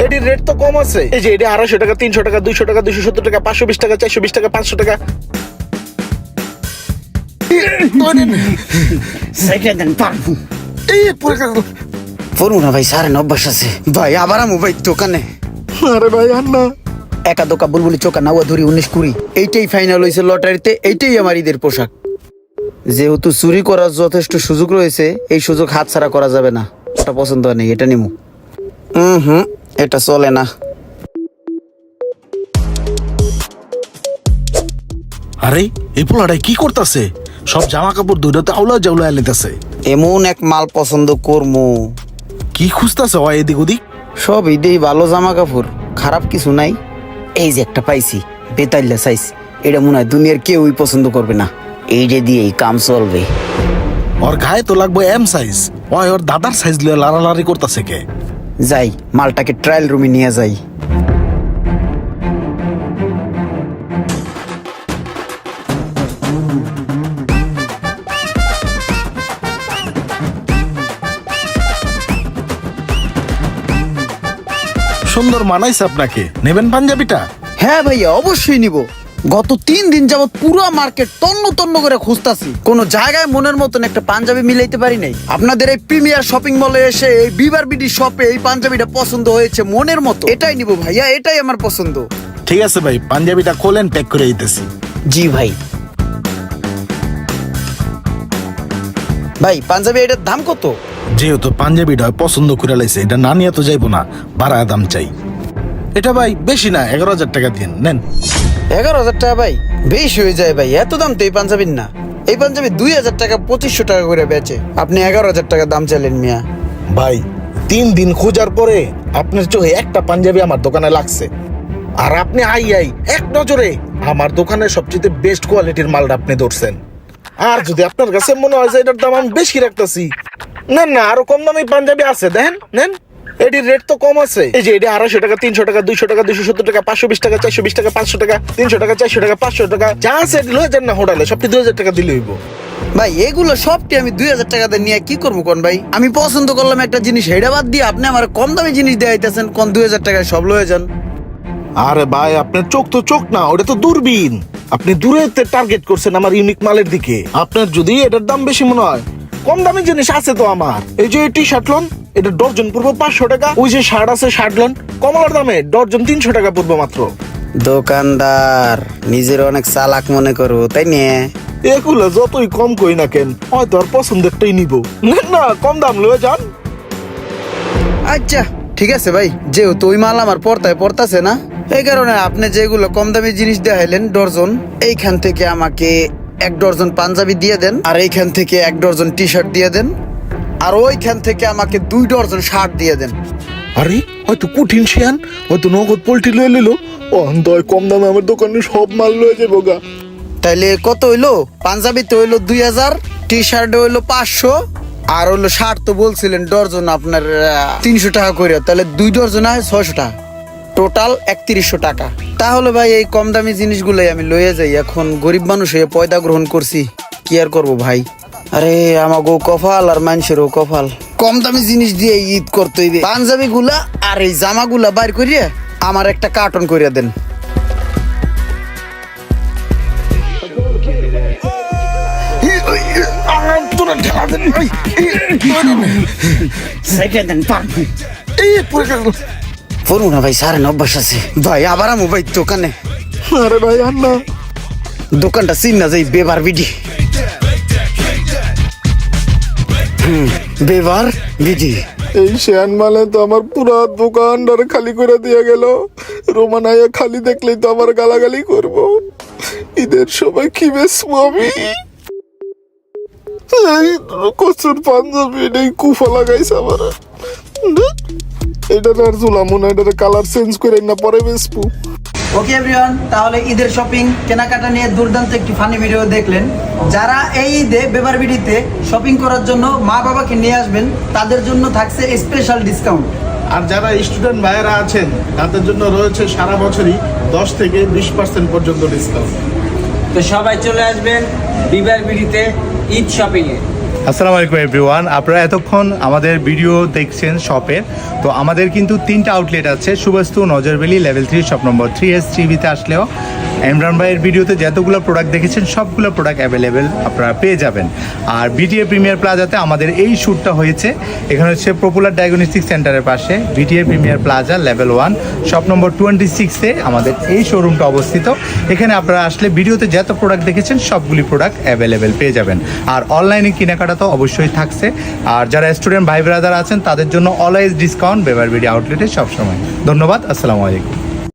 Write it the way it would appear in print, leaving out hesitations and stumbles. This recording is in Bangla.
এটির রেট তো কম আছে। এই যে এটা 250 টাকা, 300 টাকা, 200 টাকা, 270 টাকা, 520 টাকা, 420 টাকা, 500 টাকা। পড়ু না ভাই, সারেন অভ্যাস আছে ভাই। আবার আমু ভাই দোকানে। আরে ভাই আর না, একা দোকা বুলবুলি চোকা নাওয়া ধরি 19-20 এইটাই ফাইনাল হয়েছে লটারিতে। এইটাই আমার ঈদের পোশাক। যেহেতু চুরি করার যথেষ্ট সুযোগ রয়েছে, এই সুযোগ হাতছাড়া করা যাবে না। এটা পছন্দ নেই, এটা নিমু। এটা চলে না। আরে এই পোলাটাই কি করতেছে? সব জামা কাপড় দুইটাতে আউলা জাউলা এলিতেছে। এমন এক মাল পছন্দ করমু। কি খুঁজতেছে ওই এদিক ওদিক? সব ঈদেই ভালো জামা কাপড়, খারাপ কিছু নাই। এই যে একটা পাইছি, বেতাইল্লা সাইজ। এটা মনে হয় দুনিয়ার কেউই পছন্দ করবে না। এইটা দিয়েই কাম চলবে। ওর গায়ে তো লাগবে এম সাইজ। ওই ওর দাদার সাইজ লিয়ে লাড়ালাড়ি করতেছে কে? যাই মালটাকে ট্রায়াল রুমে নিয়ে যাই। সুন্দর মানাইছে আপনাকে। নেবেন পাঞ্জাবিটা? হ্যাঁ ভাইয়া, অবশ্যই নিব। গত 3 দিন যাবত পুরো মার্কেট তন্ন তন্ন করে খুঁজতাছি, কোন জায়গায় মনের মতন একটা পাঞ্জাবি মিলাইতে পারি নাই। আপনাদের এই প্রিমিয়ার শপিং মলে এসে এই বিবার বিডি শপে এই পাঞ্জাবিটা পছন্দ হয়েছে মনের মতো। এটাই নিব ভাইয়া, এটাই আমার পছন্দ। ঠিক আছে ভাই, পাঞ্জাবিটা খোলেন, প্যাক করে দিতেছি। জি ভাই। ভাই পাঞ্জাবি এটার দাম কত? যেহেতু পাঞ্জাবিটা পছন্দ করে লাইছে, এটা না নিয়ে তো যাইবো না, বাড়ায় দাম চাই। এটা ভাই বেশি না, 11,000 টাকা দিন, নেন। 11,000 টাকা ভাই বেশি হয়ে যায় ভাই। এত দাম তো এই পাঞ্জাবির না। এই পাঞ্জাবি 2,000 টাকা 2500 টাকা করে বেচে, আপনি 11,000 টাকা দাম চাইলেন মিয়া। ভাই 3 দিন খোঁজার পরে আপনার চোখে একটা পাঞ্জাবি আমার দোকানে লাগছে, আর আপনি আই এক নজরে আমার দোকানের সবচেয়ে বেস্ট কোয়ালিটির মালটা আপনি ধরছেন। আর যদি আপনার কাছে মনে হয় যে এটার দাম আমি বেশি রাখতেছি, নেন না, আরো কম দামি পাঞ্জাবি আছে, দেখেন নেন। এটির রেট তো কম আছে। এই যে এটা 250 টাকা, 300 টাকা, 200 টাকা, 270 টাকা, 520 টাকা, 420 টাকা, 500 টাকা, 300 টাকা, 400 টাকা, 500 টাকা, যা আছে লয়ে যান না হোটেলে, সবটি 2,000 টাকা দিলে হইব। ভাই এগুলো সবটি আমি 2,000 টাকা দিয়ে নিয়ে কি করবো কোন ভাই? আমি পছন্দ করলাম একটা জিনিস, হেডা বাদ দিয়ে আপনি আমার কম দামি জিনিস দেখাইতেছেন। কোন 2,000 টাকায় সব লয়ে যান? আরে ভাই আপনার চোখ তো চোখ না, ওটা তো দূরবীন। আপনি দূরে টার্গেট করছেন আমার ইউনিক মালের দিকে। আপনার যদি এটার দাম বেশি মনে হয়, কম দামি জিনিস আছে তো আমার। এই যে টি শার্ট লন, এটা ডর্জন পড়বো 500 টাকা। ওই যে শার্ট আছে, শার্ট লন কমলার দামে ডর্জন 300 টাকা পড়বো মাত্র। দোকানদার নিজের অনেক চালাক মনে করো, তাই নিয়ে এগুলো যতই কম কই না কেন, হয়তো আর পছন্দেরটাই নিব। না কম দাম লয়ে যান। আচ্ছা ঠিক আছে ভাই, যেহেতু ওই মাল আমার পড়তাছে না, এই কারণে আপনি যেগুলো কম দামি জিনিস দেখাইলেন ডর্জন, এইখান থেকে আমাকে 1 ডর্জন পাঞ্জাবি দিয়ে দেন, আর এইখান থেকে 1 ডর্জন টি শার্ট দিয়ে দেন, আর ওইখান থেকে আমাকে 2 ডর্জন শার্ট দিয়ে দেন। আরে হয়তো কঠিন শিয়ান, হয়তো নগদ পোল্ট্রি লয়ে নিল। ও দয় কম দামে আমার দোকানে সব মাল লয়ে যাবো গা। তাইলে কত হইলো? পাঞ্জাবিতে হইলো 2,000, টি শার্টে হইলো 500, আর হইলো শার্ট তো বলছিলেন ডর্জন আপনার 300 টাকা করে। তাহলে 2 ডর্জন হয় 600 টাকা, টোটাল 3100 টাকা। তাহলে ভাই এই কম দামি জিনিসগুলোই আমি লইয়া যাই। এখন গরিব মানুষ হয়ে পয়দা গ্রহণ করছি, কি আর করবো ভাই। আরে আমাগো কপাল আর মানুষেরও কপাল, কম দামি জিনিস দিয়ে ঈদ করতে হইবে। পাঞ্জাবি গুলা আর এই জামা গুলা বাইর করিয়া আমার একটা কার্টন করিয়া দেন। পড়ু না ভাই, সারেন অভ্যাস আছে ভাই। আবার আমু ভাই দোকানে। আরে ভাই আর না, দোকানটা চিন না যাই, বেবার বিডি। বেবার বিডি। এই শেয়ান মালে তো আমার পুরা দোকানদার খালি করে দিয়ে গেল। রোমানাইয়া খালি দেখলেই তো আমার গালাগালি করব। ঈদের সময় কি বেচবো আমি? এই কচুর পাঞ্জাবি এটাই কুফা লাগাইছে আমার। এটা আর জুলামো না, এটা কালার চেঞ্জ করে না পরে বেচবো। ওকে এভরিওয়ান, তাহলে ঈদের শপিং কেনাকাটা নিয়ে দুর্দান্ত একটি ফানি ভিডিও দেখলেন। যারা এই ঈদে বেবার বিডিতে শপিং করার জন্য মা বাবাকে নিয়ে আসবেন, তাদের জন্য থাকছে স্পেশাল ডিসকাউন্ট। আর যারা স্টুডেন্ট ভাইয়েরা আছেন, তাদের জন্য রয়েছে সারা বছরই 10 থেকে 20% পর্যন্ত ডিসকাউন্ট। তো সবাই চলে আসবেন বিবার বিডিতে ঈদ শপিংয়ে। আসসালামু আলাইকুম এভরিওয়ান, আপনারা এতক্ষণ আমাদের ভিডিও দেখছেন শপের। তো আমাদের কিন্তু 3টা আউটলেট আছে, সুবাস্তু, নজরবেলি, লেভেল 3 শপ নম্বর 3S3Bতে আসলেও ইমরান ভাইয়ের ভিডিওতে যতগুলো প্রোডাক্ট দেখেছেন সবগুলো প্রোডাক্ট অ্যাভেলেবেল আপনারা পেয়ে যাবেন। আর বিটিএ প্রিমিয়ার প্লাজাতে আমাদের এই শ্যুটটা হয়েছে, এখানে হচ্ছে পপুলার ডায়াগনস্টিক সেন্টারের পাশে BTA premier plaza level 1 shop number 26-এ আমাদের এই শোরুমটা অবস্থিত। এখানে আপনারা আসলে ভিডিওতে যত প্রোডাক্ট দেখেছেন সবগুলি প্রোডাক্ট অ্যাভেলেবেল পেয়ে যাবেন। আর অনলাইনে কেনাকাটা তো অবশ্যই থাকছে। আর যারা স্টুডেন্ট ভাই ব্রাদার আছেন তাদের জন্য অলওয়েজ ডিসকাউন্ট বেবার বিডি আউটলেটে সবসময়। ধন্যবাদ, আসসালামু আলাইকুম।